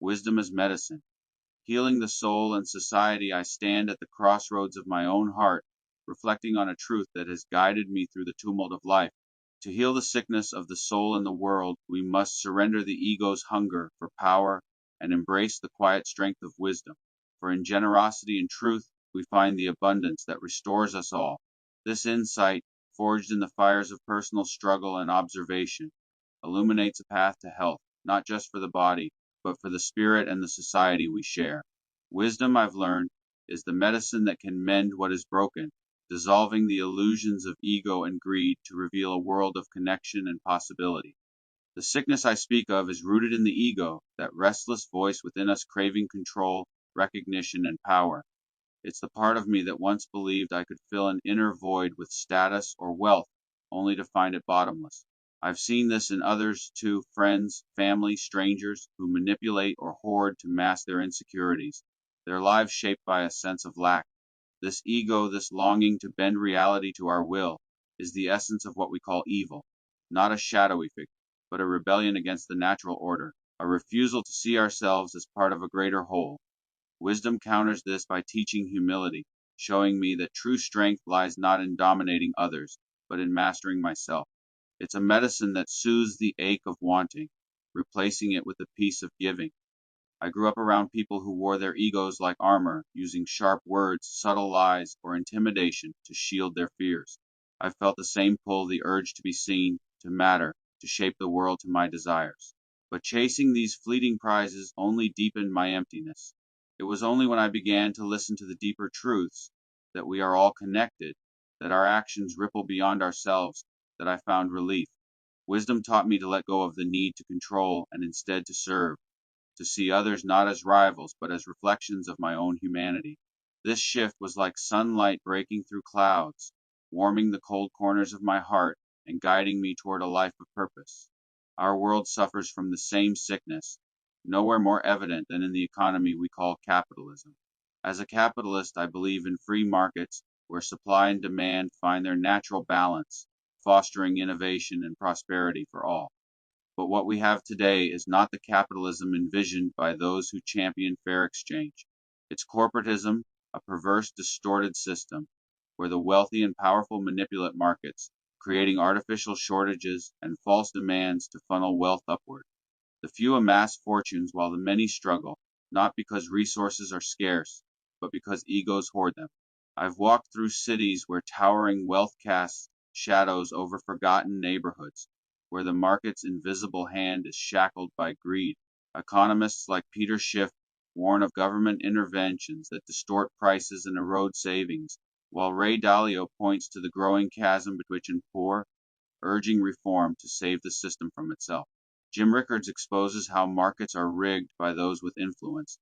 Wisdom as medicine. Healing the soul and society, I stand at the crossroads of my own heart, reflecting on a truth that has guided me through the tumult of life. To heal the sickness of the soul and the world, we must surrender the ego's hunger for power and embrace the quiet strength of wisdom. For in generosity and truth, we find the abundance that restores us all. This insight, forged in the fires of personal struggle and observation, illuminates a path to health, not just for the body, but for the spirit and the society we share. Wisdom, I've learned, is the medicine that can mend what is broken, dissolving the illusions of ego and greed to reveal a world of connection and possibility. The sickness I speak of is rooted in the ego, that restless voice within us craving control, recognition, and power. It's the part of me that once believed I could fill an inner void with status or wealth, only to find it bottomless. I've seen this in others too, friends, family, strangers, who manipulate or hoard to mask their insecurities, their lives shaped by a sense of lack. This ego, this longing to bend reality to our will, is the essence of what we call evil, not a shadowy figure, but a rebellion against the natural order, a refusal to see ourselves as part of a greater whole. Wisdom counters this by teaching humility, showing me that true strength lies not in dominating others, but in mastering myself. It's a medicine that soothes the ache of wanting, replacing it with the peace of giving. I grew up around people who wore their egos like armor, using sharp words, subtle lies, or intimidation to shield their fears. I felt the same pull, the urge to be seen, to matter, to shape the world to my desires. But chasing these fleeting prizes only deepened my emptiness. It was only when I began to listen to the deeper truths, that we are all connected, that our actions ripple beyond ourselves, that I found relief. Wisdom taught me to let go of the need to control and instead to serve, to see others not as rivals but as reflections of my own humanity. This shift was like sunlight breaking through clouds, warming the cold corners of my heart and guiding me toward a life of purpose. Our world suffers from the same sickness, nowhere more evident than in the economy we call capitalism. As a capitalist, I believe in free markets where supply and demand find their natural balance, fostering innovation and prosperity for all. But what we have today is not the capitalism envisioned by those who champion fair exchange. It's corporatism, a perverse, distorted system, where the wealthy and powerful manipulate markets, creating artificial shortages and false demands to funnel wealth upward. The few amass fortunes while the many struggle, not because resources are scarce, but because egos hoard them. I've walked through cities where towering wealth casts shadows over forgotten neighborhoods, where the market's invisible hand is shackled by greed. Economists like Peter Schiff warn of government interventions that distort prices and erode savings, while Ray Dalio points to the growing chasm between rich and poor, urging reform to save the system from itself. Jim Rickards exposes how markets are rigged by those with influence,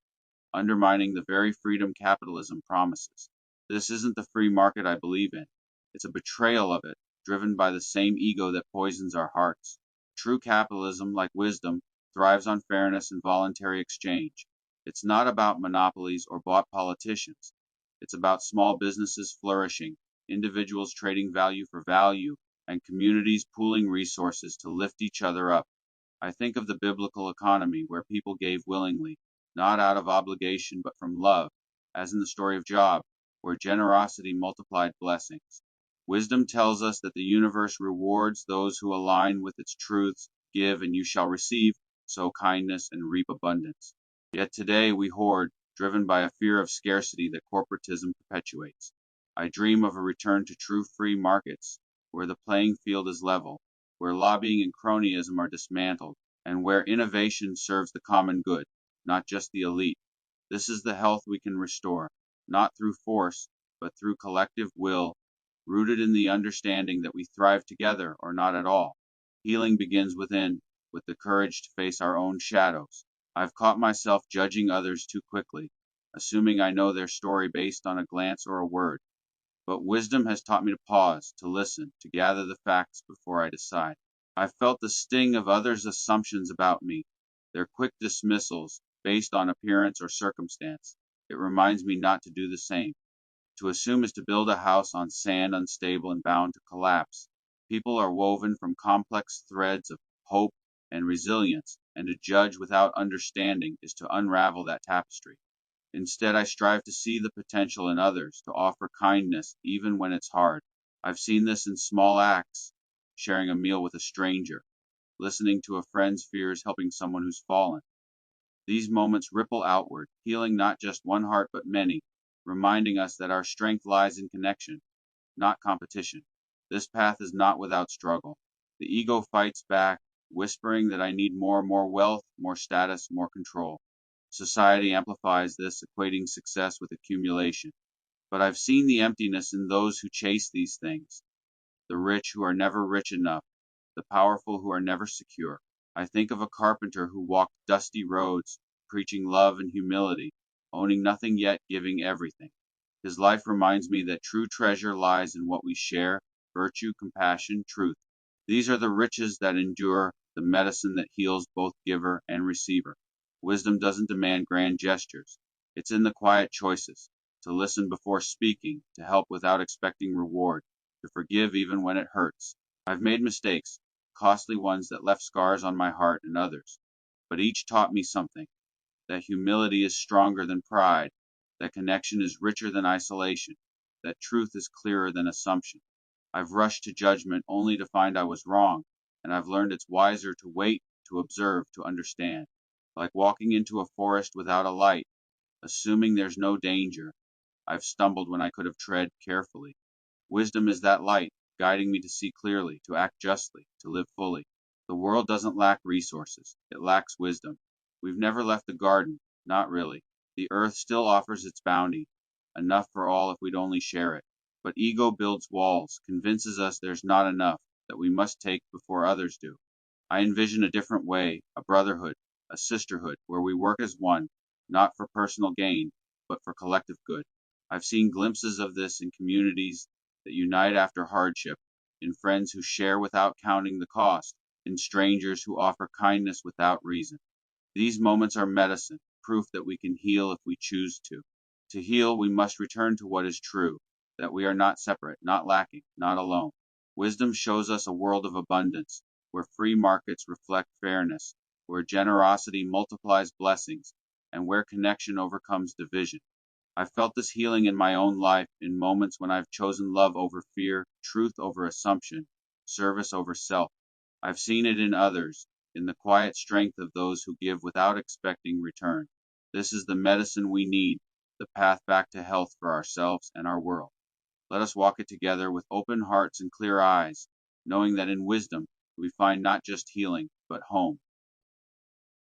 undermining the very freedom capitalism promises. This isn't the free market I believe in. It's a betrayal of it, driven by the same ego that poisons our hearts. True capitalism, like wisdom, thrives on fairness and voluntary exchange. It's not about monopolies or bought politicians. It's about small businesses flourishing, individuals trading value for value, and communities pooling resources to lift each other up. I think of the biblical economy where people gave willingly, not out of obligation but from love, as in the story of Job, where generosity multiplied blessings. Wisdom tells us that the universe rewards those who align with its truths, give and you shall receive, sow kindness and reap abundance. Yet today we hoard, driven by a fear of scarcity that corporatism perpetuates. I dream of a return to true free markets, where the playing field is level, where lobbying and cronyism are dismantled, and where innovation serves the common good, not just the elite. This is the health we can restore, not through force, but through collective will, rooted in the understanding that we thrive together or not at all. Healing begins within, with the courage to face our own shadows. I've caught myself judging others too quickly, assuming I know their story based on a glance or a word. But wisdom has taught me to pause, to listen, to gather the facts before I decide. I've felt the sting of others' assumptions about me, their quick dismissals based on appearance or circumstance. It reminds me not to do the same. To assume is to build a house on sand unstable and bound to collapse. People are woven from complex threads of hope and resilience, and to judge without understanding is to unravel that tapestry. Instead, I strive to see the potential in others, to offer kindness even when it's hard. I've seen this in small acts, sharing a meal with a stranger, listening to a friend's fears, helping someone who's fallen. These moments ripple outward, healing not just one heart but many, reminding us that our strength lies in connection, not competition. This path is not without struggle. The ego fights back, whispering that I need more wealth, more status, more control. Society amplifies this, equating success with accumulation. But I've seen the emptiness in those who chase these things, the rich who are never rich enough, the powerful who are never secure. I think of a carpenter who walked dusty roads, preaching love and humility, owning nothing yet giving everything. His life reminds me that true treasure lies in what we share: virtue, compassion, truth. These are the riches that endure, the medicine that heals both giver and receiver. Wisdom doesn't demand grand gestures, it's in the quiet choices: to listen before speaking, to help without expecting reward, to forgive even when it hurts. I've made mistakes, costly ones that left scars on my heart and others, but each taught me something: that humility is stronger than pride, that connection is richer than isolation, that truth is clearer than assumption. I've rushed to judgment only to find I was wrong, and I've learned it's wiser to wait, to observe, to understand. Like walking into a forest without a light, assuming there's no danger. I've stumbled when I could have tread carefully. Wisdom is that light, guiding me to see clearly, to act justly, to live fully. The world doesn't lack resources, it lacks wisdom. We've never left the garden, not really. The earth still offers its bounty, enough for all if we'd only share it. But ego builds walls, convinces us there's not enough, that we must take before others do. I envision a different way, a brotherhood, a sisterhood, where we work as one, not for personal gain, but for collective good. I've seen glimpses of this in communities that unite after hardship, in friends who share without counting the cost, in strangers who offer kindness without reason. These moments are medicine, proof that we can heal if we choose to. To heal, we must return to what is true, that we are not separate, not lacking, not alone. Wisdom shows us a world of abundance, where free markets reflect fairness, where generosity multiplies blessings, and where connection overcomes division. I've felt this healing in my own life in moments when I've chosen love over fear, truth over assumption, service over self. I've seen it in others, in the quiet strength of those who give without expecting return. This is the medicine we need, the path back to health for ourselves and our world. Let us walk it together with open hearts and clear eyes, knowing that in wisdom we find not just healing, but home.